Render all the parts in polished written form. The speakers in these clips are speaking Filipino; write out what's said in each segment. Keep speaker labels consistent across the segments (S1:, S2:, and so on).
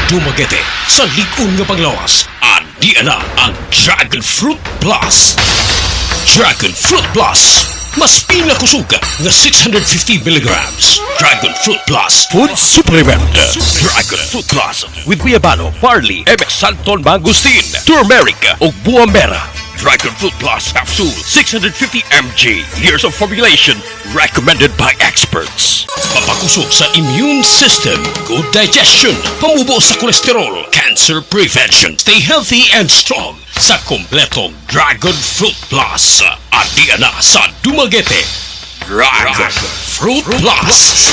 S1: Dumaguete sa ligon nga panglawas. Andi na ang Dragon Fruit Plus. Dragon Fruit Plus. Mas pinakusuga nga 650 milligrams. Dragon Fruit Plus Food Supplement. Dragon Fruit Plus with guayabano, barley, emexalton mangosteen, turmeric ug buah mera. Dragon Fruit Plus capsule 650 mg. Years of formulation recommended by experts. Papakusog sa immune system, good digestion, pamubo sa kolesterol, cancer prevention. Stay healthy and strong sa kompletong Dragon Fruit Plus. Adi na sa Dumaguete. Dragon Fruit Plus.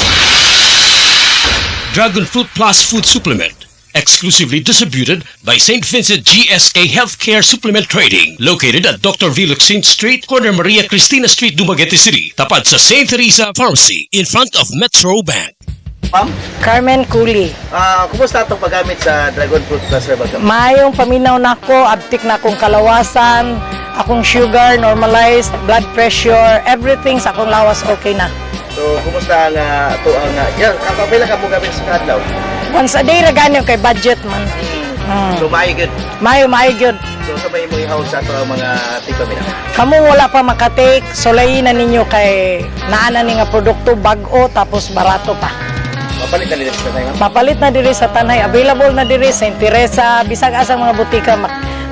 S1: Dragon Fruit Plus Food Supplement. Exclusively distributed by St. Vincent GSK Healthcare Supplement Trading, located at Dr. V. Luxin Street, corner Maria Cristina Street, Dumaguete City, tapat sa St. Teresa Pharmacy, in front of Metro Bank.
S2: Ma'am,
S3: Carmen Cooley.
S2: kumusta itong paggamit sa Dragon Fruit Plus Herbal Gum?
S3: Mayong paminaw nako, abtik na akong kalawasan, akong sugar, normalized, blood pressure, everything sa akong lawas okay na.
S2: So, kumusta ang ito ang... yan, kapapila ka mo gamit sa kadlaw?
S3: Once a day ra ganyo kay budget man.
S2: So, maayo good.
S3: Mayo gyud.
S2: So, sabay mo ihaw sa ito ang mga tigpamina.
S3: Kamo wala pa makatake, sulayin na ninyo kay naana ni nga produkto bag-o tapos barato pa.
S2: Mapalit na nila sa tayo, ma'am.
S3: Mapalit na diri sa tanay, available na diri sa St. Teresa, bisag asang mga butika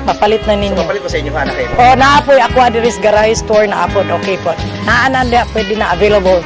S3: mapalit na
S2: So,
S3: ninyo.
S2: mapalit ko sa inyo anak kayo.
S3: O naapoy ako diri sa garage store na apod, okay po. Naana dia pwede na available.